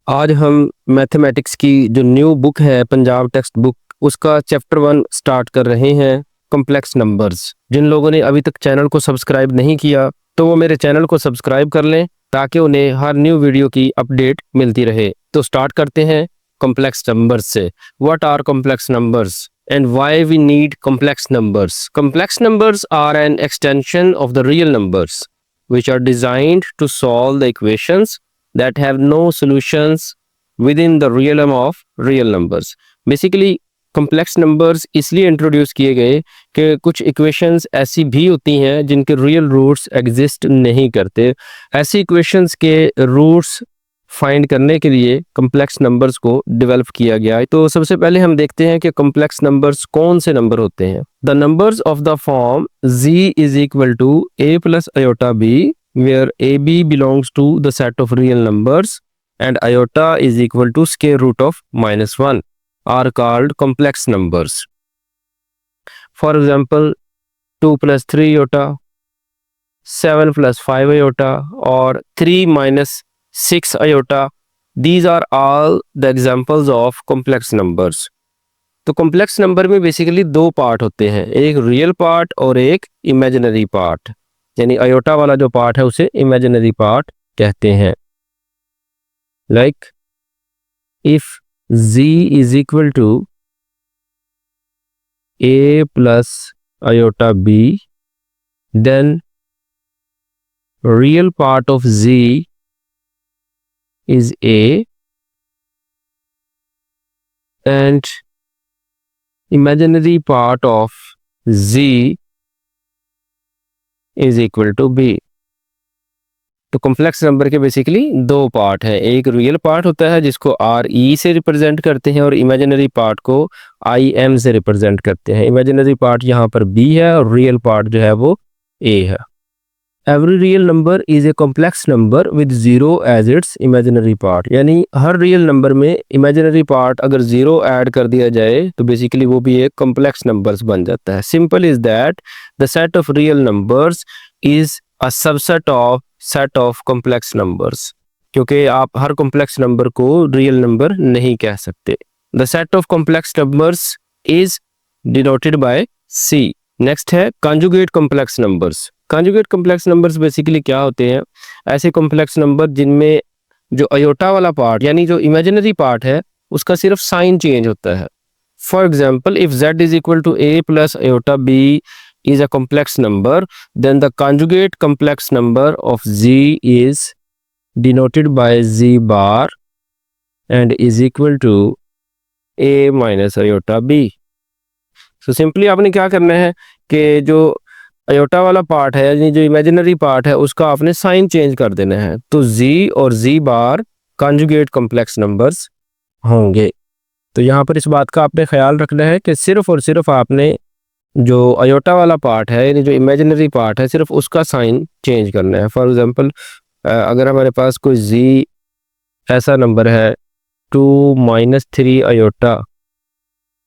आज हम मैथमेटिक्स की जो न्यू बुक है पंजाब टेक्स्ट बुक उसका चैप्टर 1 स्टार्ट कर रहे हैं। Complex numbers. जिन लोगों ने अभी तक चैनल को सब्सक्राइब नहीं किया तो वो मेरे चैनल को सब्सक्राइब कर लें ताकि उन्हें हर न्यू वीडियो की अपडेट मिलती रहे। तो स्टार्ट करते हैं कॉम्प्लेक्स नंबर्स से। What are complex numbers and why we need complex numbers? Complex numbers are an extension of the real numbers which are designed to solve the equations that have no solutions within the realm of real numbers. Basically complex numbers इसलिए introduce किए गए कि कुछ equations ऐसी भी होती हैं जिनके रियल रूट्स एग्जिस्ट नहीं करते। ऐसी इक्वेशंस के रूट्स फाइंड करने के लिए कॉम्प्लेक्स नंबर्स को डेवलप किया गया है। तो सबसे पहले हम देखते हैं कि कॉम्प्लेक्स नंबर्स कौन से नंबर होते हैं। The numbers of the form z is equal to a plus iota b where ab belongs to the set of real numbers and iota is equal to square root of -1 are called complex numbers. For example, 2 plus 3 iota, 7 plus 5 iota or 3 minus 6 iota. These are all the examples of complex numbers. तो complex number में basically दो part होते हैं, एक real part और एक imaginary part. यानी aorta वाला जो पार्ट है उसे इमेजिनरी पार्ट कहते हैं। Like if z is equal to a plus iota b, then real part of z is a and imaginary part of z is equal to b. तो complex number के basically दो part हैं, एक real part होता है जिसको R E से represent करते हैं और इमेजिनरी पार्ट को आई एम से रिप्रेजेंट करते हैं। इमेजिनरी पार्ट यहाँ पर बी है और रियल पार्ट जो है वो ए है। Every real number is a complex number with zero as its imaginary part. यानी हर रियल नंबर में इमेजिनरी पार्ट अगर जीरो ऐड कर दिया जाए तो बेसिकली वो भी एक कॉम्प्लेक्स नंबर्स बन जाता है। Simple is that the set of real numbers is a subset of set of complex numbers, क्योंकि आप हर कॉम्प्लेक्स नंबर को रियल नंबर नहीं कह सकते। The set of complex numbers is denoted by C. Next है conjugate complex numbers. Conjugate complex numbers basically क्या होते हैं? ऐसे कॉम्प्लेक्स नंबर जिनमें जो अयोटा वाला पार्ट यानी जो इमेजिनरी पार्ट है उसका सिर्फ साइन चेंज होता है। For example, if z is equal to a plus iota b is a complex number, then the conjugate complex number of z is denoted by z bar and is equal to a minus iota b. So simply आपने क्या करना है कि जो aorta वाला part है यानी जो इमेजिनरी पार्ट है उसका आपने साइन चेंज कर देना है, तो z और z बार कॉन्जुगेट कॉम्प्लेक्स नंबर्स होंगे। तो यहाँ पर इस बात का आपने ख्याल रखना है कि सिर्फ और सिर्फ आपने जो अयोटा वाला पार्ट है यानी जो इमेजिनरी पार्ट है सिर्फ उसका साइन चेंज करना है। फॉर एग्जांपल, अगर हमारे पास कोई z ऐसा नंबर है 2 माइनस 3 अयोटा,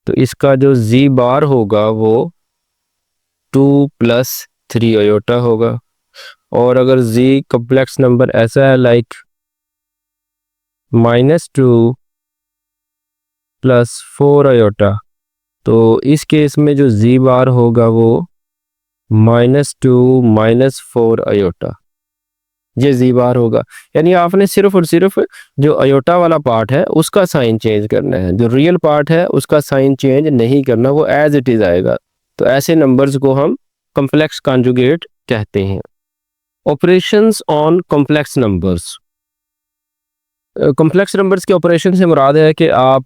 तो इसका जो z बार होगा वो 2 प्लस 3 अयोटा होगा। और अगर z कॉम्प्लेक्स नंबर ऐसा है लाइक -2 प्लस 4 अयोटा, तो इस केस में जो z बार होगा वो -2 माइनस 4 अयोटा, ये z बार होगा। यानी आपने सिर्फ और सिर्फ जो अयोटा वाला पार्ट है उसका साइन चेंज करना है, जो रियल पार्ट है उसका साइन चेंज नहीं करना, वो एज इट इज आएगा। तो ऐसे नंबर्स को हम कॉम्प्लेक्स कॉन्जुगेट कहते हैं। Operations on complex numbers. Complex numbers के ऑपरेशन से मुराद है कि आप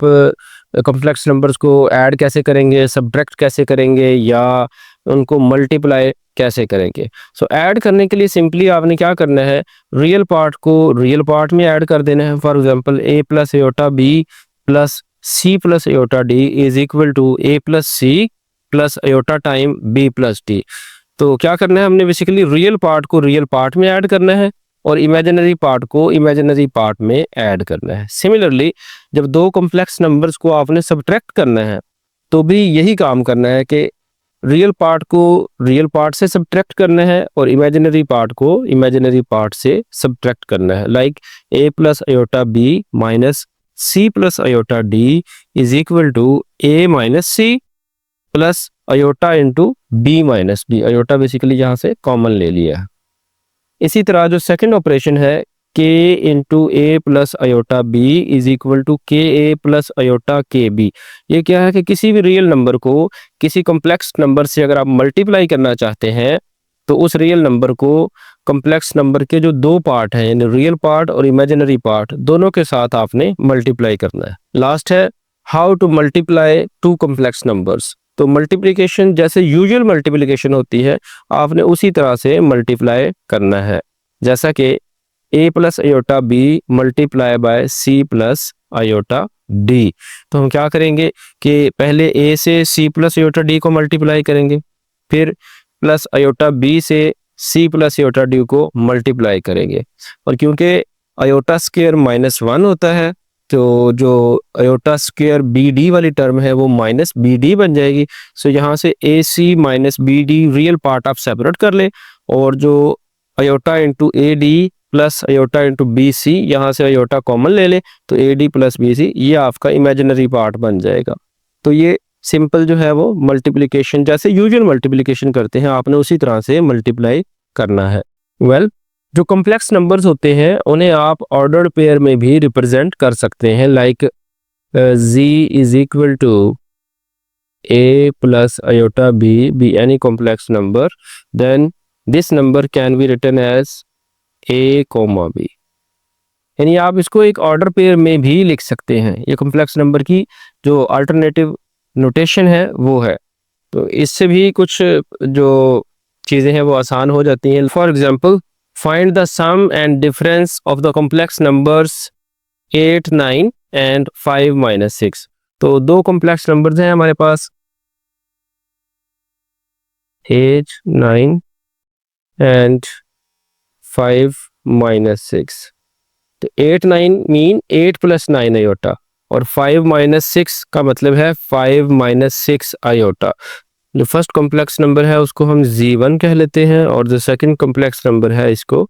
कॉम्प्लेक्स नंबर्स को ऐड कैसे करेंगे, सब्ट्रैक्ट कैसे करेंगे या उनको मल्टीप्लाई कैसे करेंगे। सो ऐड करने के लिए सिंपली आपने क्या करना है, रियल पार्ट को रियल पार्ट में ऐड कर देना है। For example, a plus iota b plus c plus iota d is equal to a plus c plus iota time b plus d। तो क्या करना है, हमने बेसिकली रियल पार्ट को रियल पार्ट में ऐड करना है और इमेजिनरी पार्ट को इमेजिनरी पार्ट में ऐड करना है। सिमिलरली जब दो कॉम्प्लेक्स नंबर्स को आपने सब्ट्रैक्ट करना है तो भी यही काम करना है कि रियल पार्ट को रियल पार्ट से सब्ट्रैक्ट करना है और इमेजिनरी पार्ट को इमेजिनरी पार्ट से सब्ट्रैक्ट करना है। Like a plus iota b minus c plus iota d is equal to a minus c plus iota into b minus b। Iota basically यहाँ से कॉमन ले लिया है। इसी तरह जो सेकंड ऑपरेशन है k into a plus iota b is equal to k A plus iota के बी। ये क्या है कि किसी भी रियल नंबर को किसी कॉम्प्लेक्स नंबर से अगर आप मल्टीप्लाई करना चाहते हैं तो उस रियल नंबर को कॉम्प्लेक्स नंबर के जो दो पार्ट हैं यानी रियल पार्ट और इमेजिनरी पार्ट दोनों के साथ आपने मल्टीप्लाई करना है। लास्ट है how to multiply two complex numbers. तो मल्टीप्लिकेशन जैसे यूजुअल मल्टीप्लिकेशन होती है आपने उसी तरह से मल्टीप्लाई करना है, जैसा कि a plus iota b multiply by c plus iota d। तो हम क्या करेंगे कि पहले a से c प्लस आयोटा d को मल्टीप्लाई करेंगे, फिर प्लस आयोटा b से c प्लस आयोटा d को मल्टीप्लाई करेंगे। और क्योंकि आयोटा स्क्वायर -1 होता है तो जो आयोटा स्क्वायर बी डी वाली टर्म है वो माइनस बी डी बन जाएगी। सो यहाँ से A C minus B D real part आप सेपरेट कर ले और जो iota into A D plus iota into B C यहाँ से आयोटा कॉमन ले ले तो A D plus B C ये आपका इमेजिनरी पार्ट बन जाएगा। तो ये सिंपल जो है वो मल्टीप्लिकेशन जैसे यूजुअल मल्टीप्लिकेशन करते हैं आपने उसी तरह से मल्टीप्लाई करना है। जो कॉम्प्लेक्स नंबर्स होते हैं उन्हें आप ऑर्डर्ड पेयर में भी रिप्रेजेंट कर सकते हैं। Like z is equal to a plus iota b any complex number, then this number can be written as a comma b। यानी आप इसको एक ऑर्डर पेयर में भी लिख सकते हैं। ये कॉम्प्लेक्स नंबर की जो अल्टरनेटिव नोटेशन है वो है। तो इससे भी कुछ जो चीज़ें हैं वो आसान हो जाती हैं। For example find the sum and difference of the complex numbers 8, 9 and 5 minus 6। तो दो कॉम्प्लेक्स नंबर्स हैं हमारे पास 8, 9 and 5 minus 6। तो 8, 9 मीन 8 प्लस 9 आयोटा और 5 माइनस 6 का मतलब है 5 माइनस 6 आयोटा। जो फर्स्ट कॉम्प्लेक्स नंबर है उसको हम z1 कह लेते हैं और जो सेकंड कॉम्प्लेक्स नंबर है इसको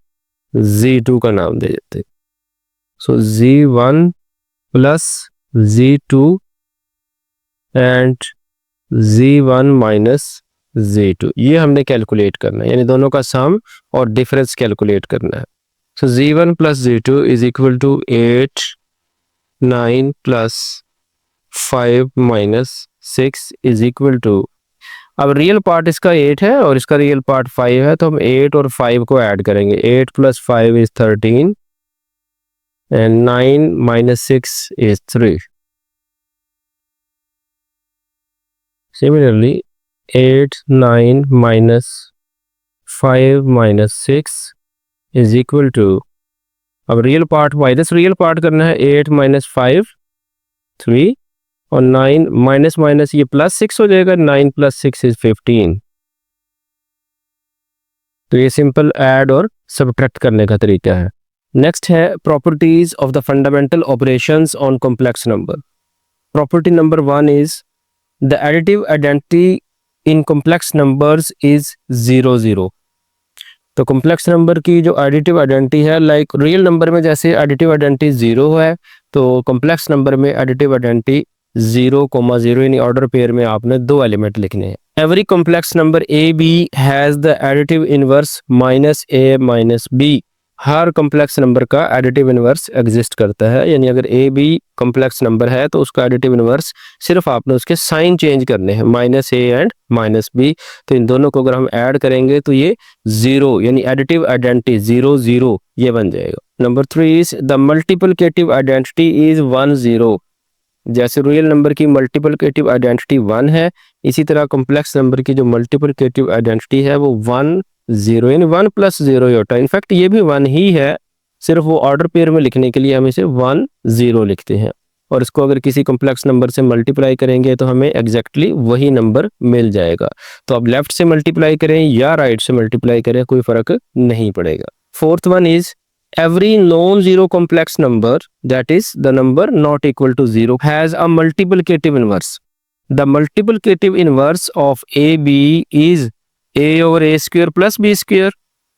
z2 का नाम दे देते हैं। सो z1 plus z2 and z1 minus z2 ये हमने कैलकुलेट करना है, यानी दोनों का सम और डिफरेंस कैलकुलेट करना है। So z1 plus z2 is equal to 8, 9 plus 5 minus 6 is equal to, अब रियल पार्ट इसका 8 है और इसका रियल पार्ट 5 है तो हम 8 और 5 को ऐड करेंगे। 8 plus 5 is 13 and 9 minus 6 is 3। Similarly 8, 9 minus 5 minus 6 is equal to, अब real part minus real part करना है। 8 माइनस 5 3 और 9 माइनस माइनस ये प्लस 6 हो जाएगा। 9 प्लस 6 इज 15। तो ये सिंपल ऐड और सब्ट्रैक्ट करने का तरीका है। नेक्स्ट है properties of the fundamental operations on complex number. Property number 1 is the additive identity in complex numbers is 0 0। तो कॉम्प्लेक्स नंबर की जो एडिटिव आइडेंटिटी है, लाइक रियल नंबर में जैसे एडिटिव आइडेंटिटी 0 है तो कॉम्प्लेक्स नंबर में एडिटिव आइडेंटिटी 0,0 यानी ऑर्डर पेयर में आपने दो एलिमेंट लिखने हैं। Every complex number a b has the additive inverse minus a minus b. हर कॉम्प्लेक्स नंबर का एडिटिव इनवर्स एग्जिस्ट करता है, यानी अगर ए बी कॉम्प्लेक्स नंबर है तो उसका एडिटिव इनवर्स सिर्फ आपने उसके साइन चेंज करने हैं, minus a and minus b. तो इन दोनों को अगर हम ऐड करेंगे तो ये 0 यानी एडिटिव आइडेंटिटी 0 0 ये बन जाएगा। Number 3 is the multiplicative identity is 1 0। जैसे रियल नंबर की मल्टीप्लिकेटिव आइडेंटिटी 1 है, इसी तरह कॉम्प्लेक्स नंबर की जो मल्टीप्लिकेटिव आइडेंटिटी है वो 1 0 यानी 1 प्लस 0 होता है। इनफैक्ट ये भी 1 ही है, सिर्फ वो ऑर्डर पेयर में लिखने के लिए हम इसे 1 0 लिखते हैं। और इसको अगर किसी कॉम्प्लेक्स नंबर से मल्टीप्लाई करेंगे तो हमें एग्जैक्टली वही नंबर मिल जाएगा। तो आप लेफ्ट से मल्टीप्लाई करें या राइट से मल्टीप्लाई करें कोई फर्क नहीं पड़ेगा। Fourth one is every non-zero complex number, that is the number not equal to 0, has a multiplicative inverse। The multiplicative inverse of a b is a over A square plus B square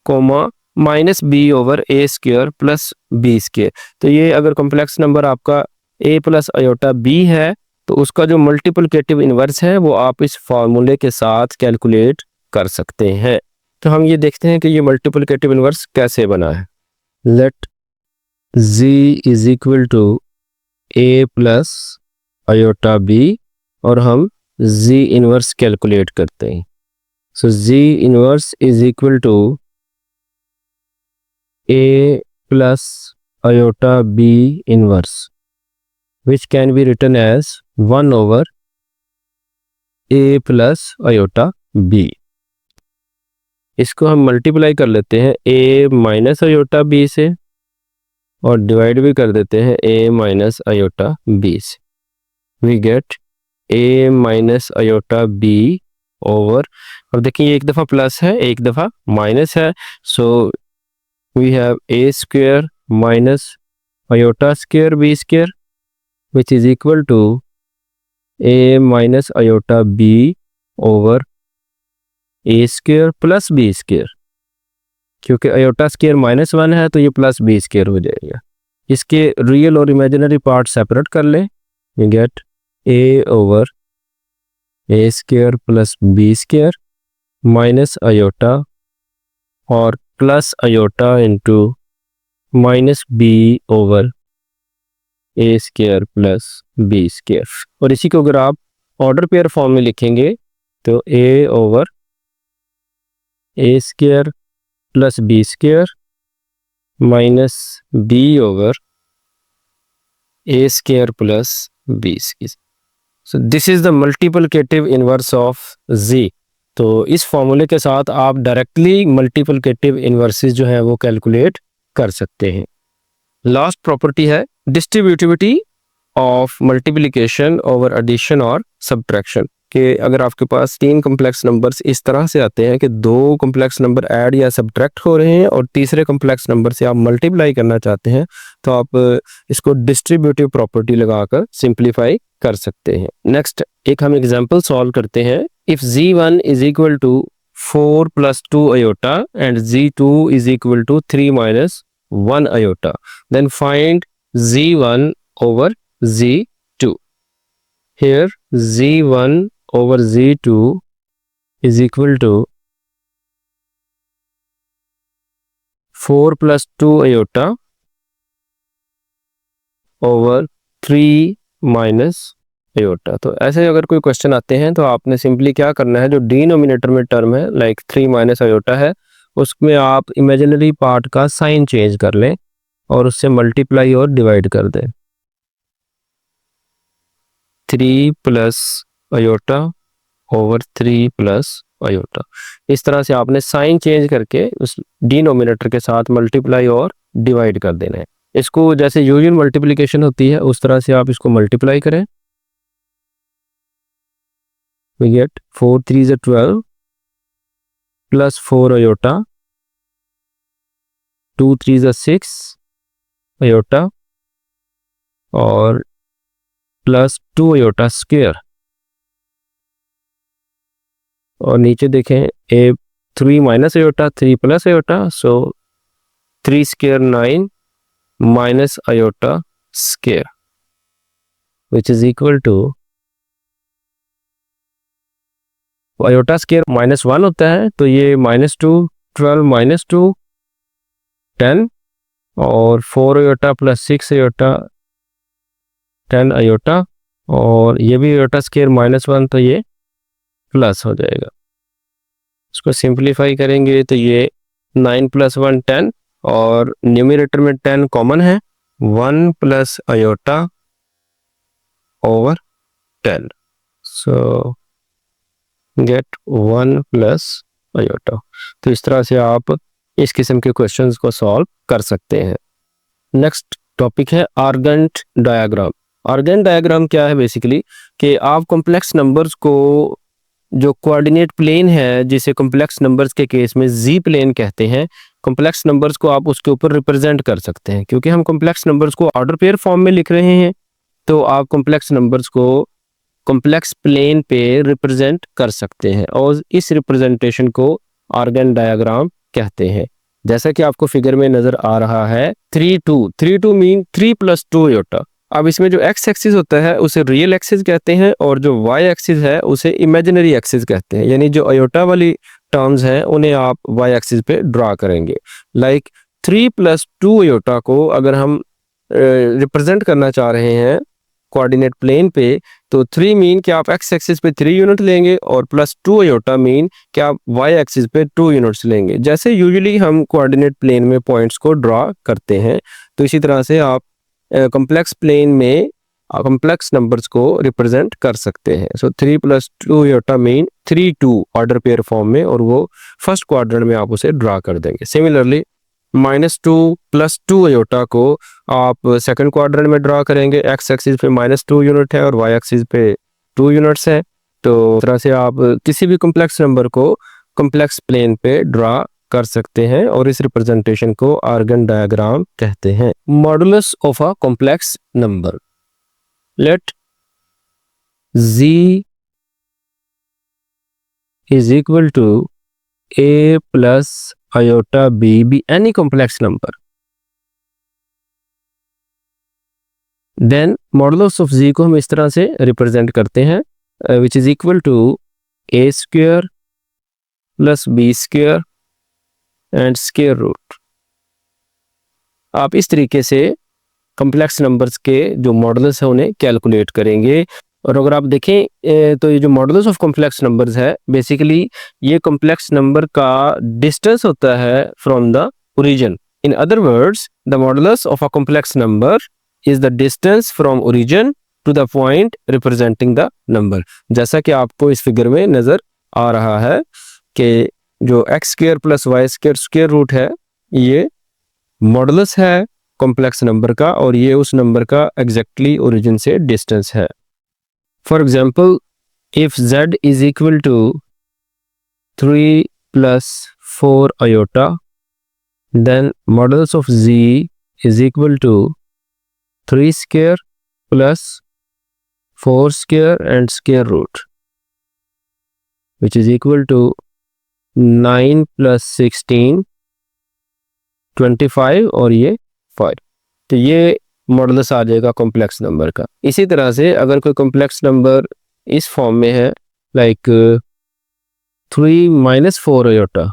comma minus B over A square plus B square. तो ये अगर complex number आपका a plus iota b है तो उसका जो multiplicative inverse है वो आप इस फार्मूले के साथ कैलकुलेट कर सकते हैं। तो हम ये देखते हैं कि ये मल्टीप्लिकेटिव इनवर्स कैसे बना है। Let z is equal to a plus iota b और हम z इनवर्स कैलकुलेट करते हैं। So z inverse is equal to a plus iota b inverse, which can be written as 1 over a plus iota b। इसको हम multiply कर लेते हैं a minus iota b से और डिवाइड भी कर देते हैं a माइनस आयोटा b से। We get a minus iota b over, अब देखिए एक दफ़ा प्लस है एक दफ़ा माइनस है, सो we have a square minus iota square b square which is equal to a minus iota b over a square plus b square। क्योंकि iota square minus 1 है तो ये प्लस b square हो जाएगा। इसके रियल और imaginary part separate कर लें, you get a over a square plus b square minus iota और plus iota into minus B over ए स्क्वायर प्लस बी स्क्वायर। और इसी को अगर आप ऑर्डर पेयर फॉर्म में लिखेंगे तो A over A square plus B square minus B over A square plus B square. So this is the multiplicative inverse of z। तो इस फॉर्मूले के साथ आप डायरेक्टली मल्टीप्लिकेटिव इनवर्सेस जो है वो कैलकुलेट कर सकते हैं। लास्ट प्रॉपर्टी है distributivity of multiplication over addition और सब्ट्रैक्शन। कि अगर आपके पास तीन कॉम्प्लेक्स नंबर्स इस तरह से आते हैं कि दो कॉम्प्लेक्स नंबर ऐड या सब्ट्रैक्ट हो रहे हैं और तीसरे कॉम्प्लेक्स नंबर से आप मल्टीप्लाई करना चाहते हैं तो आप इसको डिस्ट्रीब्यूटिव प्रॉपर्टी लगाकर सिंप्लीफाई कर सकते हैं। नेक्स्ट एक हम एग्जांपल सॉल्व करते हैं। If z1 is equal to 4 plus 2 iota and z2 is equal to 3 minus 1 iota, then find z1 over z2। Here z1 over z2 is equal to 4 plus 2 iota over 3 minus iota। तो ऐसे अगर कोई question आते हैं तो आपने simply क्या करना है, जो डिनोमिनेटर में टर्म है लाइक 3 माइनस आयोटा है उसमें आप इमेजिनरी पार्ट का साइन चेंज कर लें और उससे मल्टीप्लाई और डिवाइड कर दें। 3 plus iota over 3 plus iota, इस तरह से आपने साइन चेंज करके उस डिनोमिनेटर के साथ मल्टीप्लाई और डिवाइड कर देना है। इसको जैसे यूजुअल मल्टीप्लिकेशन होती है उस तरह से आप इसको मल्टीप्लाई करें। We get 4 3 is 12 plus 4 iota, 2 3 is 6 iota और प्लस 2 आयोटा स्क्वायर। और नीचे देखें a 3 minus iota 3 plus iota, so 3 square 9 minus iota square which is equal to, iota square minus 1 होता है तो ये -2 12 -2 10 और 4 आयोटा प्लस 6 आयोटा 10 आयोटा और ये भी आयोटा स्क्वायर -1 तो ये प्लस हो जाएगा। इसको सिंप्लीफाई करेंगे तो ये 9 प्लस 1 10 और न्यूमरेटर में 10 कॉमन है, 1 प्लस आयोटा ओवर 10, सो गेट 1 प्लस आयोटा। तो इस तरह से आप इस किस्म के क्वेश्चंस को सॉल्व कर सकते हैं। नेक्स्ट टॉपिक है आर्गेंट डायग्राम। आर्गेंट डायग्राम क्या है, बेसिकली कि आप कॉम्प्लेक्स नंबर्स को जो कोऑर्डिनेट प्लेन है जिसे कॉम्प्लेक्स नंबर्स के केस में जी प्लेन कहते हैं, कॉम्प्लेक्स नंबर्स को आप उसके ऊपर रिप्रेजेंट कर सकते हैं। क्योंकि हम कॉम्प्लेक्स नंबर्स को ऑर्डर पेयर फॉर्म में लिख रहे हैं तो आप कॉम्प्लेक्स नंबर्स को कॉम्प्लेक्स प्लेन पे रिप्रेजेंट कर सकते हैं और इस रिप्रेजेंटेशन को आर्गन डायग्राम कहते हैं। जैसा कि आपको फिगर में नजर आ रहा है 3 2 मीन 3 + 2 आयोटा। अब इसमें जो एक्स एक्सिस होता है उसे रियल एक्सिस कहते हैं और जो वाई एक्सिस है उसे इमेजिनरी एक्सिस कहते हैं। यानी जो आयोटा वाली टर्म्स हैं उन्हें आप वाई एक्सिस पे ड्रा करेंगे। लाइक 3 + 2 आयोटा को अगर हम रिप्रेजेंट करना चाह रहे हैं कोऑर्डिनेट प्लेन पे, तो 3 मीन कि आप एक्स एक्सिस पे 3 यूनिट लेंगे और +2 आयोटा मीन कि आप वाई एक्सिस पे 2 यूनिट्स लेंगे। जैसे यूजुअली हम कोऑर्डिनेट प्लेन में पॉइंट्स को ड्रा करते हैं, तो इसी तरह से आप कॉम्प्लेक्स प्लेन में कॉम्प्लेक्स नंबर्स को रिप्रेजेंट कर सकते हैं। सो 3 + 2 iota mean 3 2 order pair form में, और वो फर्स्ट क्वाड्रेंट में आप उसे ड्रा कर देंगे। सिमिलरली -2 + 2 आयोटा को आप सेकंड क्वाड्रेंट में ड्रा करेंगे। एक्स एक्सिस पे -2 यूनिट है और वाई एक्सिस पे 2 यूनिट्स है। तो इस तरह से आप किसी भी कॉम्प्लेक्स नंबर को कॉम्प्लेक्स प्लेन पे ड्रा कर सकते हैं और इस रिप्रेजेंटेशन को आर्गन डायग्राम कहते हैं। Modulus of a complex number, let z is equal to a plus iota b be any complex number, then modulus of z को हम इस तरह से रिप्रेजेंट करते हैं which is equal to a square plus b square and square root। आप इस तरीके से कॉम्प्लेक्स नंबर्स के जो मॉडुलस है उन्हें कैलकुलेट करेंगे। और अगर आप देखें तो ये जो मॉडुलस ऑफ कॉम्प्लेक्स नंबर्स है, बेसिकली ये कॉम्प्लेक्स नंबर का डिस्टेंस होता है from the origin. In other words, the modulus of a complex number is the distance from origin to the point representing the number. जैसा कि आपको इस figure में नजर आ रहा है कि जो x² + y² स्क्वायर रूट है, ये मॉडुलस है कॉम्प्लेक्स नंबर का और ये उस नंबर का एग्जैक्टली ओरिजिन से डिस्टेंस है। For example, if z is equal to 3 + 4 iota, then modulus of z is equal to 3 square plus 4 square and square root, which is equal to 9 + 16 25 और ये 5। तो ये मॉडुलस आ जाएगा कॉम्प्लेक्स नंबर का। इसी तरह से अगर कोई कॉम्प्लेक्स नंबर इस फॉर्म में है, लाइक 3 - 4 आयोटा,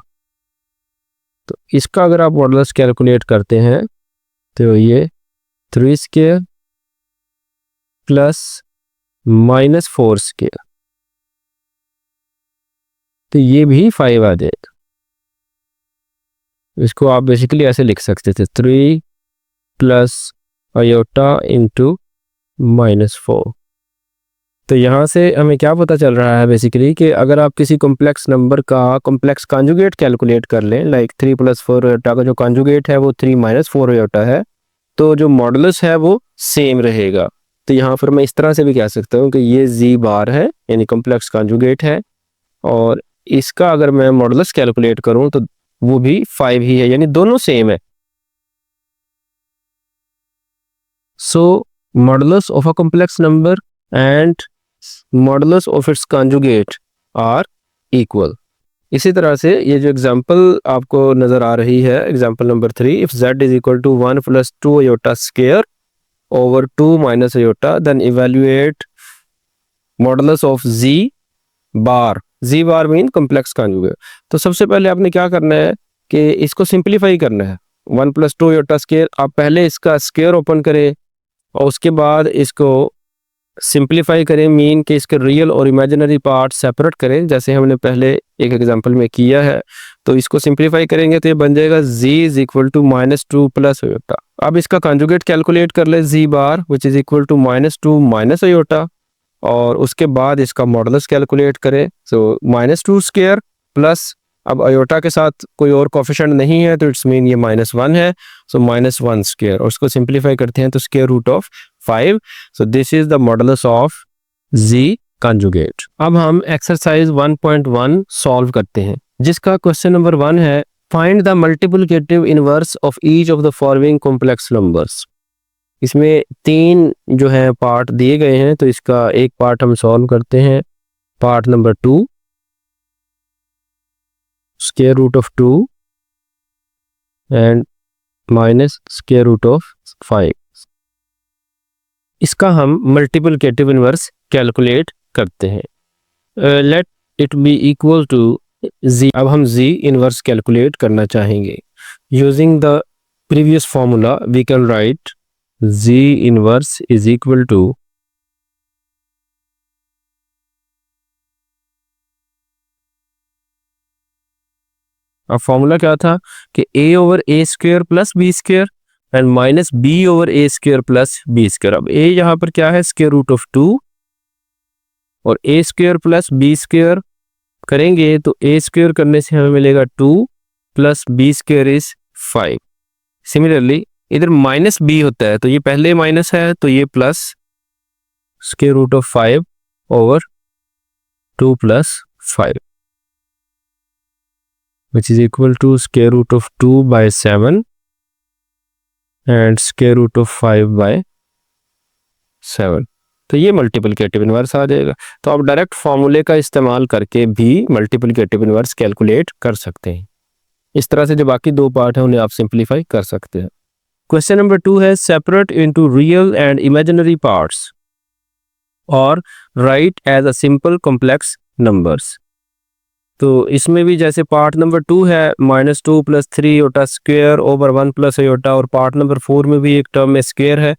तो इसका अगर आप मॉडुलस कैलकुलेट करते हैं तो ये 3 square plus -4 square, तो ये भी 5 आ जाएगा। इसको आप बेसिकली ऐसे लिख सकते थे 3 + आयोटा × -4। तो यहाँ से हमें क्या पता चल रहा है बेसिकली कि अगर आप किसी कॉम्प्लेक्स नंबर का कॉम्प्लेक्स कॉन्जुगेट कैलकुलेट कर लें, लाइक 3 + 4 आयोटा का जो कॉन्जुगेट है वो 3 - 4 आयोटा है, तो जो मॉडुलस है वो सेम रहेगा। तो यहाँ पर मैं इस तरह से भी कह सकता हूँ कि ये z बार है, यानी कॉम्प्लेक्स कॉन्जुगेट है, और इसका अगर मैं मॉडुलस कैलकुलेट करूँ तो वो भी 5 ही है, यानी दोनों सेम है। So modulus of a complex number and modulus of its conjugate are equal. इसी तरह से ये जो एग्जांपल आपको नजर आ रही है, example number 3, if z is equal to 1 + 2 iota square over 2 - iota, then evaluate modulus of z bar. z bar mean complex conjugate. तो सबसे पहले आपने क्या करना है कि इसको सिंपलीफाई करना है। 1 + 2 आयोटा स्क्वायर, आप पहले इसका स्क्वायर ओपन करें और उसके बाद इसको सिंपलीफाई करें, मीन कि इसके रियल और इमेजिनरी पार्ट सेपरेट करें, जैसे हमने पहले एक एग्जांपल में किया है। तो इसको सिंपलीफाई करेंगे तो ये बन जाएगा z is equal to -2 + iota. अब इसका कॉन्जुगेट कैलकुलेट कर ले z bar, which is equal to -2 - iota, और उसके बाद इसका मॉडुलस कैलकुलेट करें। सो -2 स्क्वायर प्लस, अब आयोटा के साथ कोई और कोफिशिएंट नहीं है तो इट्स मीन ये -1 है, सो -1 स्क्वायर, और उसको सिंपलीफाई करते हैं तो square root of 5। So this is the modulus of z conjugate. अब हम एक्सरसाइज 1.1 सॉल्व करते हैं, जिसका क्वेश्चन नंबर 1 है, find the multiplicative inverse of each of the following complex numbers. इसमें 3 जो है पार्ट दिए गए हैं, तो इसका एक पार्ट हम सॉल्व करते हैं। Part number 2, square root of 2 and minus square root of 5। इसका हम मल्टीप्लिकेटिव इनवर्स कैलकुलेट करते हैं। Let it be equal to z। अब हम z इनवर्स कैलकुलेट करना चाहेंगे। Using the previous formula we can write z inverse is equal to अब formula क्या था कि a over a square plus b square and minus b over a square plus b square. अब a यहाँ पर क्या है, स्क्वायर रूट ऑफ 2, और a square plus b square करेंगे तो a स्क्वायर करने से हमें मिलेगा 2 plus b square is 5। Similarly इधर माइनस b होता है, तो ये पहले माइनस है तो ये plus square root of 5 over 2 plus 5 which is equal to square root of 2 by 7 and square root of 5 by 7। तो ये मल्टीप्लिकेटिव इनवर्स आ जाएगा। तो आप डायरेक्ट फॉर्मूले का इस्तेमाल करके भी मल्टीप्लिकेटिव इनवर्स कैलकुलेट कर सकते हैं। इस तरह से जो बाकी 2 पार्ट हैं उन्हें आप सिंप्लीफाई कर सकते हैं। क्वेश्चन नंबर 2 है separate into real and imaginary parts और write as a simple complex numbers. तो इसमें भी जैसे पार्ट नंबर 2 है -2 plus 3 iota square over 1 plus iota, और पार्ट नंबर 4 में भी एक टर्म में स्क्वायर है।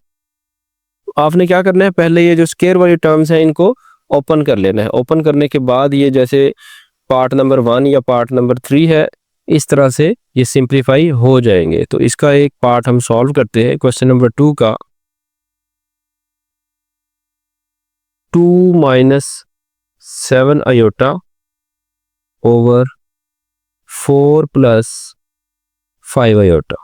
आपने क्या करना है, पहले ये जो स्क्वायर वाली टर्म्स हैं इनको ओपन कर लेना है। ओपन करने के बाद ये जैसे पार्ट नंबर 1 या पार्ट नंबर 3 है, इस तरह से ये सिंप्लीफाई हो जाएंगे। तो इसका एक पार्ट हम सॉल्व करते हैं। क्वेश्चन नंबर 2 का 2 minus 7 iota over 4 plus 5 iota,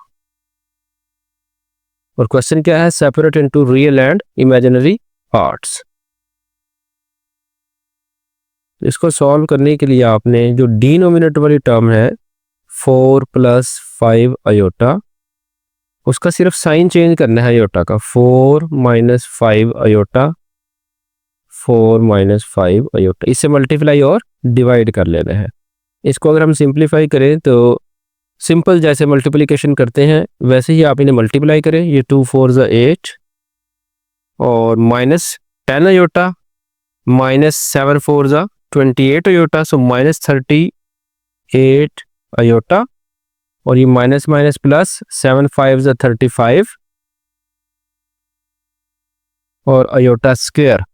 और क्वेश्चन क्या है, separate into real and imaginary parts. इसको सॉल्व करने के लिए आपने जो डिनोमिनेटर वाली टर्म है 4 प्लस 5 आयोटा, उसका सिर्फ साइन चेंज करना है आयोटा का। 4 माइनस 5 आयोटा, 4 माइनस 5 आयोटा, इससे मल्टीप्लाई और डिवाइड कर लेना है। इसको अगर हम सिंप्लीफाई करें तो सिंपल जैसे मल्टीप्लिकेशन करते हैं वैसे ही आप इन्हें मल्टीप्लाई करें। ये 2 4 ज़ा 8 और माइनस 10 आयोटा माइनस 7 4 ज़ा 28 आयोटा, सो माइनस 38 आयोटा, और ये माइनस माइनस प्लस 7 5 ज़ा 35 और आयोटा स्क्वायर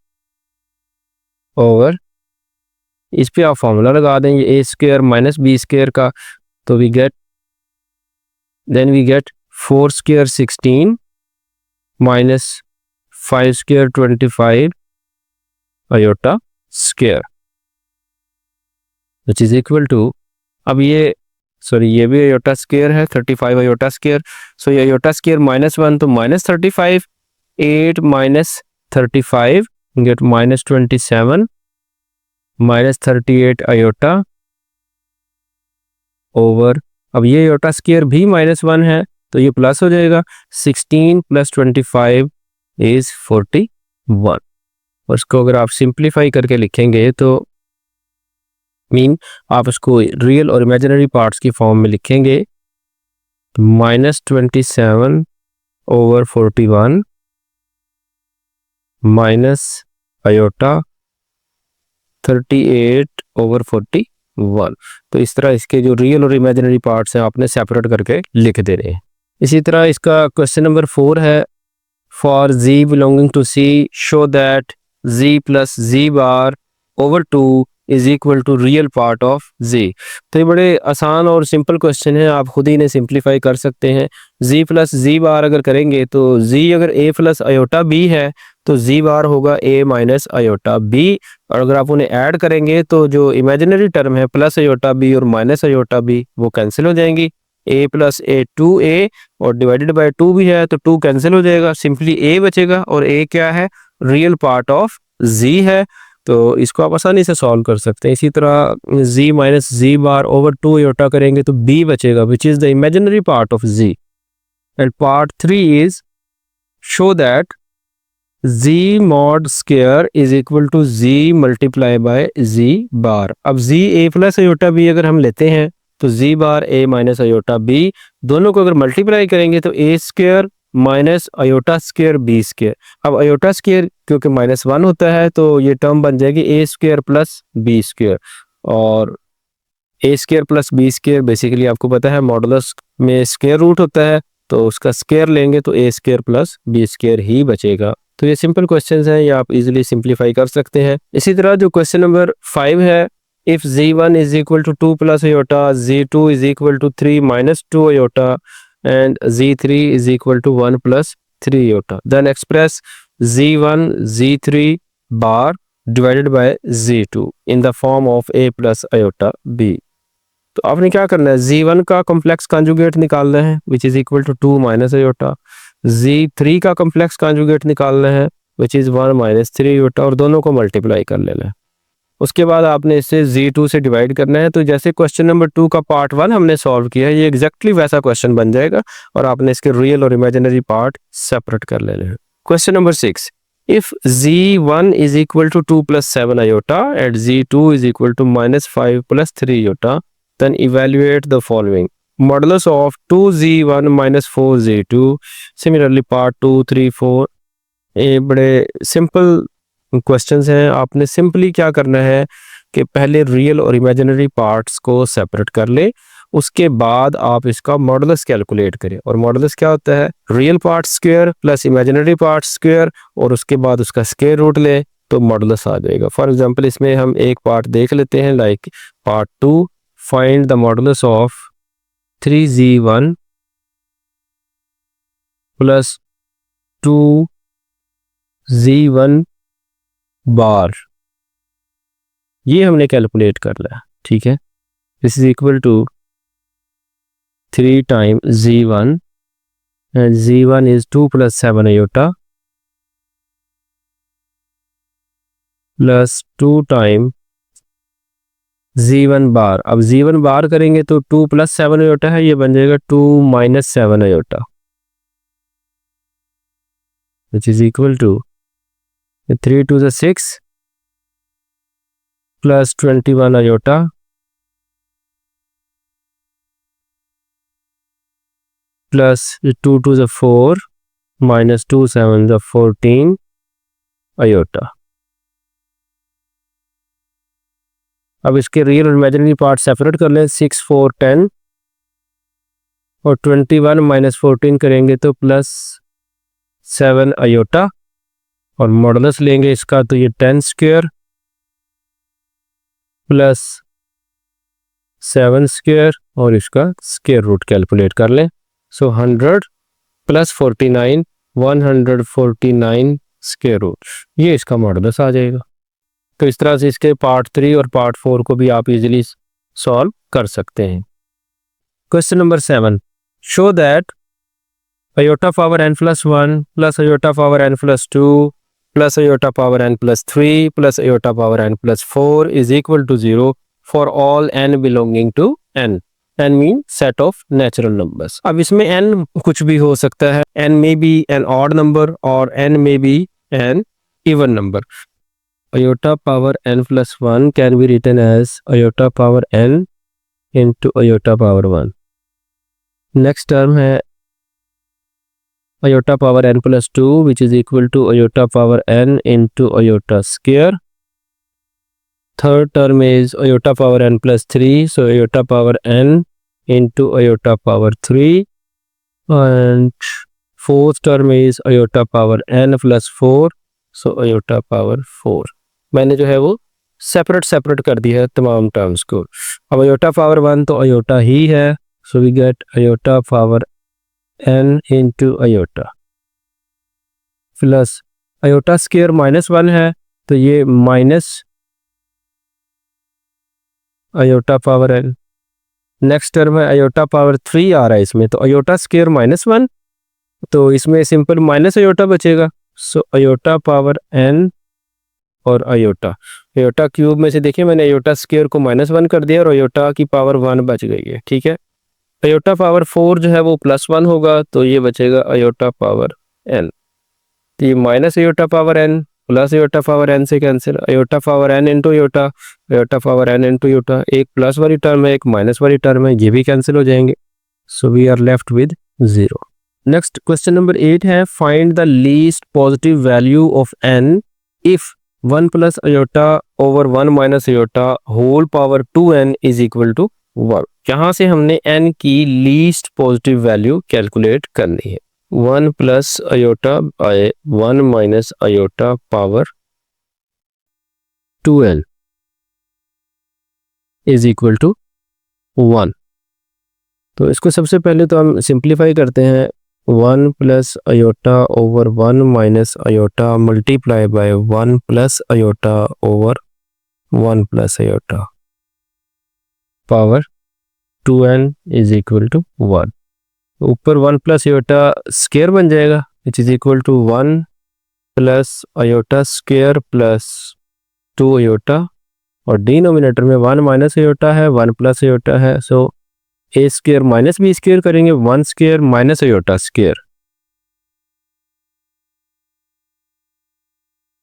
ओवर, इस पे आप फॉर्मूला लगा दें ये a square minus b square का, तो we get 4 square 16 minus 5 square 25 iota square which is equal to, अब ये ये भी आयोटा स्क्वायर है 35 आयोटा स्क्वायर, सो ये आयोटा स्क्वायर -1 तो -35, 8 minus 35 get -27 minus 38 iota over, अब ये आयोटा स्क्वायर भी -1 है तो ये प्लस हो जाएगा, 16 प्लस 25 इज 41। और इसको अगर आप सिंप्लीफाई करके लिखेंगे तो आप उसको रियल और इमेजिनरी पार्ट्स की फॉर्म में लिखेंगे। -27 ओवर 41 माइनस आयोटा 38 ओवर 41। तो इस तरह इसके जो रियल और इमेजिनरी पार्ट्स हैं आपने सेपरेट करके लिख दे रहे हैं। इसी तरह इसका क्वेश्चन नंबर 4 है, for z belonging to c show that z plus z bar over 2 is equal to real part of z। तो ये बड़े आसान और सिंपल क्वेश्चन है, आप खुद ही इन्हें सिंप्लीफाई कर सकते हैं। z प्लस z बार अगर करेंगे तो z अगर a प्लस आयोटा b है तो z बार होगा a माइनस आयोटा b, और अगर आप उन्हें ऐड करेंगे तो जो इमेजिनरी टर्म है प्लस आयोटा b और माइनस आयोटा b वो कैंसिल हो जाएंगी। a प्लस a 2a और डिवाइडेड बाय 2 भी है तो 2 कैंसिल हो जाएगा, सिंपली a बचेगा, और a क्या है, रियल पार्ट ऑफ z है। तो इसको आप आसानी से सॉल्व कर सकते हैं। इसी तरह z minus z bar over 2 iota करेंगे तो b बचेगा which is the imaginary part of z। And part 3 is show that z mod square is equal to z multiply by z bar. अब z a plus iota b अगर हम लेते हैं तो z bar a minus iota b, दोनों को अगर multiply करेंगे तो a square minus iota square b square. अब अयोटा स्क्वायर क्योंकि -1 होता है तो ये टर्म बन जाएगी a square plus b square, और a square plus b square basically आपको पता है मॉडुलस में स्क्वायर रूट होता है, तो उसका स्क्वायर लेंगे तो a square plus b square ही बचेगा। तो ये सिंपल क्वेश्चंस हैं, ये आप इजीली सिंप्लीफाई कर सकते हैं। इसी तरह जो क्वेश्चन नंबर 5 है, if z1 is equal to 2 plus iota, z2 is equal to 3 minus 2 iota and z3 is equal to 1 plus 3 iota, then express z1 z3 bar divided by z2 in the form of a plus iota b। तो आपने क्या करना है, z1 का complex conjugate निकालना है which is equal to 2 minus iota, z3 का complex conjugate निकालना है विच इज 1 माइनस 3 अयोटा, और दोनों को मल्टीप्लाई कर लेना है। उसके बाद आपने इसे z2 से डिवाइड करना है। तो जैसे क्वेश्चन नंबर 2 का पार्ट 1 हमने सॉल्व किया है, ये एग्जैक्टली वैसा क्वेश्चन बन जाएगा, और आपने इसके रियल और इमेजिनरी पार्ट सेपरेट कर लेने हैं। Question number 6, if z1 is equal to 2 plus 7 iota and z2 is equal to minus 5 plus 3 iota, then evaluate the following. Modulus of 2z1 minus 4z2, similarly part 2, 3, 4, ये बड़े simple questions हैं। आपने simply क्या करना है कि पहले real और इमेजिनरी पार्ट्स को सेपरेट कर ले, उसके बाद आप इसका मॉडुलस कैलकुलेट करें। और मॉडुलस क्या होता है, real part square plus imaginary part square, और उसके बाद उसका स्क्वायर रूट ले तो मॉडुलस आ जाएगा। फॉर एग्जांपल इसमें हम एक पार्ट देख लेते हैं, like part 2, find the modulus of 3z1 plus 2z1 bar, ये हमने कैलकुलेट कर लिया, ठीक है। This is equal to 3 time z1 and z1 is 2 plus 7 iota plus 2 time z1 bar. अब z1 बार करेंगे तो 2 प्लस 7 अयोटा है, ये बन जाएगा 2 minus 7 iota, which is equal to 3 to the 6 plus 21 iota plus 2 to the 4 minus 2 7 the 14 iota। अब इसके real और इमेजिनरी पार्ट सेपरेट कर लें, 6 4 10 और 21 माइनस 14 करेंगे तो प्लस 7 अयोटा, और मॉडुलस लेंगे इसका तो ये 10 स्क्वायर प्लस 7 स्क्वायर, और इसका स्क्वायर रूट कैलकुलेट कर लें। सो 100 प्लस 49 149 स्क्वायर रूट, ये इसका मॉडुलस आ जाएगा। तो इस तरह से इसके पार्ट 3 और पार्ट 4 को भी आप इजीली सॉल्व कर सकते हैं। Question number 7, show that iota power n plus 1 plus iota power n plus 2 plus iota power n plus 3 plus iota power n plus 4 is equal to 0 for all n belonging to n. n mean set of natural numbers. अब इसमें n कुछ भी हो सकता है, n may be an odd number or n may be an even number. Iota power n plus 1 can be written as iota power n into iota power 1. Next term है iota power n plus 2 which is equal to iota power n into iota square. Third term is iota power n plus 3, so iota power n into iota power 3, and fourth term is iota power n plus 4, so iota power 4. मैंने जो है वो separate कर दिया है तमाम terms को। अब iota power 1 तो iota ही है, so we get iota power n into iota plus iota square -1 है तो ये minus iota power n। Next term है iota पावर 3 आ रहा है इसमें, तो iota स्क्वायर -1 तो इसमें सिंपल माइनस iota बचेगा, सो iota पावर n और iota क्यूब में से देखिए मैंने iota स्क्वायर को -1 कर दिया और iota की पावर 1 बच गई है, ठीक है। iota पावर 4 जो है वो +1 होगा तो ये बचेगा iota पावर n। तो ये minus iota power N plus iota power N से cancel, iota power N into iota, iota power N into iota, एक प्लस वाली टर्म है एक माइनस वाली टर्म है, ये भी कैंसिल हो जाएंगे। So we are left with 0। Next question number 8 है, find the least positive value of n if 1 plus iota over 1 minus iota whole power 2n is equal to 1। यहाँ से हमने n की लीस्ट पॉजिटिव वैल्यू कैलकुलेट करनी है। 1 plus iota by 1 minus iota power 2n is equal to 1। तो इसको सबसे पहले तो हम सिंप्लीफाई करते हैं। 1 plus iota over 1 minus iota multiply by 1 plus iota over 1 plus iota power 2n is equal to 1। ऊपर 1 प्लस अयोटा स्क्वायर बन जाएगा which is equal to 1 plus iota square plus 2 iota, और डिनोमिनेटर में 1 minus iota है 1 plus iota है, so a square minus b square करेंगे, 1 square minus iota square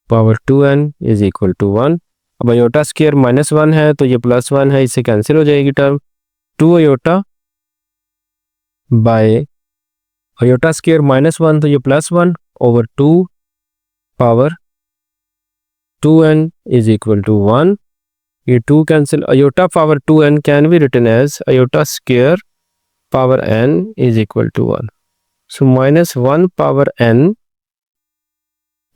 power 2n is equal to 1। अब aorta square minus 1 है तो ये plus 1 है, इससे कैंसिल हो जाएगी term. 2 iota by iota square minus 1 तो ये plus 1 over 2 power 2n is equal to 1। ये 2 cancel, iota power 2n can be written as iota square power n is equal to 1। So minus 1 power n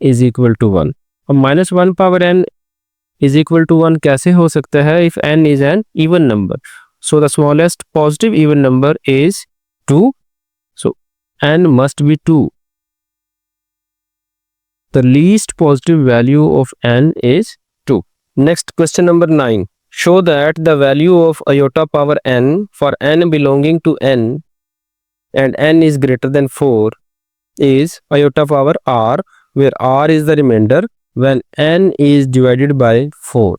is equal to 1। अब minus 1 power n is equal to 1 कैसे हो सकता है? If n is an even number, so the smallest positive even number is 2, so n must be 2. The least positive value of n is 2. Next, question number 9. Show that the value of iota power n for n belonging to n and n is greater than 4 is iota power r, where r is the remainder when n is divided by 4.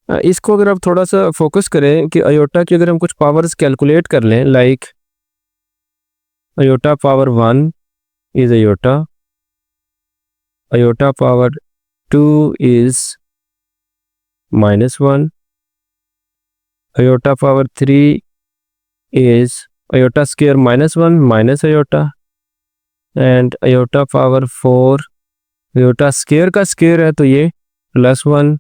इसको अगर आप थोड़ा सा focus करें कि aorta की अगर हम कुछ पावर्स कैलकुलेट कर लें, like iota power 1 is iota, iota power 2 is minus 1, iota power 3 is iota square minus 1 minus iota, and iota power 4 iota square का square है तो ये plus 1,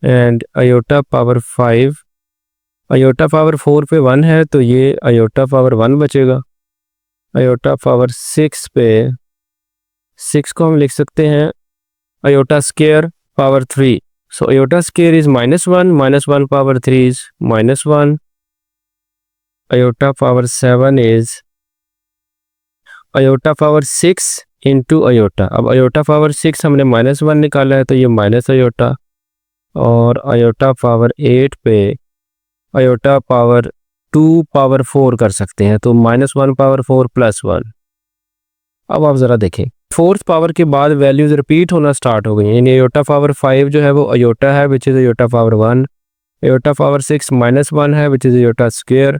and iota power 5 iota power 4 पे 1 है तो ये iota power 1 बचेगा। Aorta power 6 पे 6 को हम लिख सकते हैं iota square power 3, so iota square is -1 power 3 is -1, iota power 7 is iota power 6 into iota. अब अयोटा पावर 6 हमने -1 निकाला है तो ये माइनस अयोटा, और अयोटा पावर 8 पे अयोटा पावर 2 पावर 4 कर सकते हैं तो -1 पावर 4 प्लस 1। अब आप ज़रा देखें, फोर्थ पावर के बाद वैल्यूज रिपीट होना स्टार्ट हो गई हैं, यानी अयोटा पावर 5 जो है वो अयोटा है which is iota power 1, iota power 6 -1 है which is iota square,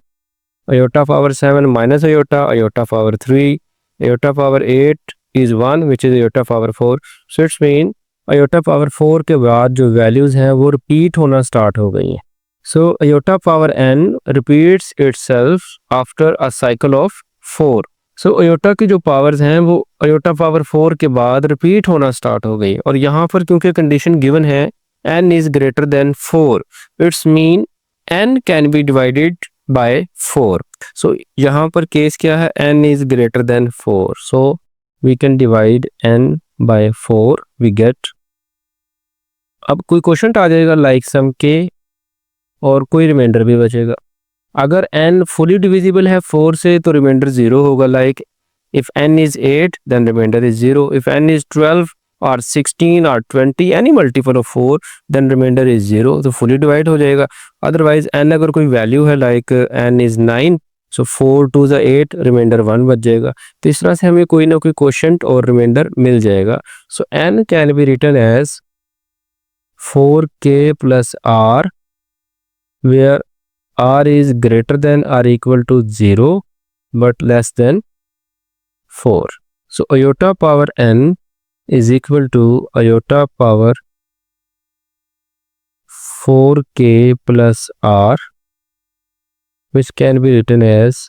iota power 7 minus iota power 3, iota power 8 is 1 which is iota power 4। So it's mean iota power 4 के बाद जो वैल्यूज़ हैं वो रिपीट होना स्टार्ट हो गई हैं। So iota power n repeats itself after a cycle of 4. So iota की जो पावर्स हैं वो iota पावर 4 के बाद रिपीट होना स्टार्ट हो गई, और यहाँ पर क्योंकि कंडीशन गिवन है n is greater than 4, it's mean n can be divided by 4. So यहाँ पर केस क्या है, n is greater than 4, so we can divide n by 4, we get। अब कोई क्वेश्चन आ जाएगा लाइक सम के, और कोई रिमाइंडर भी बचेगा। अगर n फुली डिविजिबल है 4 से तो रिमाइंडर 0 होगा, like if n is 8 then reminder is 0, if n is 12 और 16 और 20 any multiple of 4 then reminder is 0, तो फुली डिवाइड हो जाएगा। अदरवाइज n अगर कोई वैल्यू है लाइक n इज 9, सो 4 2 ज़ा 8 रिमाइंडर 1 बच जाएगा। तो इस तरह से हमें कोई ना कोई क्वोशंट और रिमाइंडर मिल जाएगा। So n can be written as 4k plus r, where r is greater than or equal to 0 but less than 4. So iota power n is equal to iota power 4k plus r, which can be written as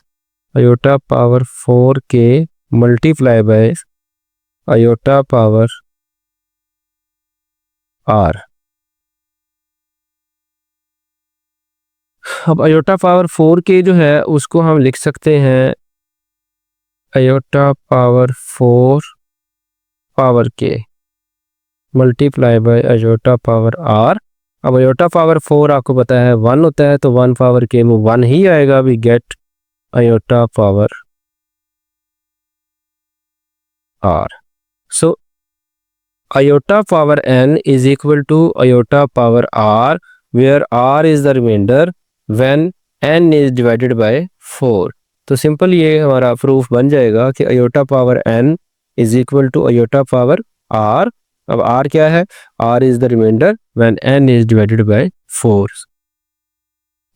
iota power 4k multiply by iota power r। अब iota power 4k जो है उसको हम लिख सकते हैं iota power 4 power k multiply by iota power r। अब iota power 4 आपको पता है 1 होता है, तो 1 पावर k में 1 ही आएगा। We get iota power r। So iota power n is equal to iota power r, where r is the remainder when n is divided by 4। तो सिंपल ये हमारा प्रूफ बन जाएगा कि iota power n is equal to iota power r। अब r क्या है? r is the remainder when n is divided by 4।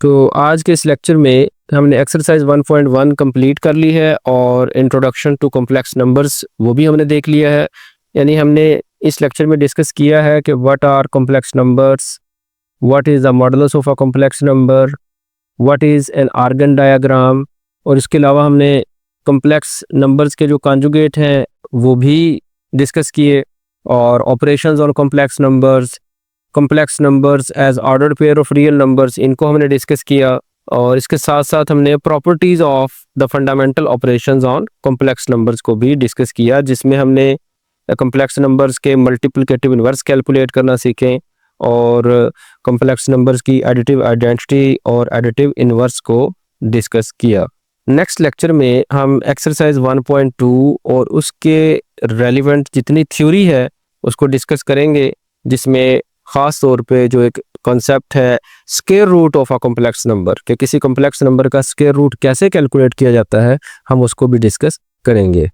तो आज के इस लेक्चर में हमने एक्सरसाइज 1.1 कंप्लीट कर ली है और इंट्रोडक्शन टू कॉम्प्लेक्स नंबर्स वो भी हमने देख लिया है। यानी हमने इस लेक्चर में डिस्कस किया है कि what are complex numbers, what is the modulus of a complex number, what is an Argand diagram, और इसके अलावा हमने कॉम्प्लेक्स नंबर्स के जो कॉन्जुगेट हैं वो भी डिस्कस किए, और operations on complex numbers as ordered pair of real numbers इनको हमने डिस्कस किया। और इसके साथ साथ हमने properties of the fundamental operations on complex numbers को भी डिस्कस किया, जिसमें हमने कॉम्प्लेक्स नंबर्स के मल्टीप्लिकेटिव इन्वर्स कैलकुलेट करना सीखें और कॉम्प्लेक्स नंबर्स की एडिटिव आइडेंटिटी और एडिटिव इन्वर्स को डिस्कस किया। नेक्स्ट लेक्चर में हम एक्सरसाइज 1.2 और उसके रेलिवेंट जितनी थ्योरी है उसको डिस्कस करेंगे, जिसमें ख़ास तौर पे जो एक कॉन्सेप्ट है square root of a complex number, कि किसी कॉम्प्लेक्स नंबर का स्क्वायर रूट कैसे कैलकुलेट किया जाता है, हम उसको भी डिस्कस करेंगे।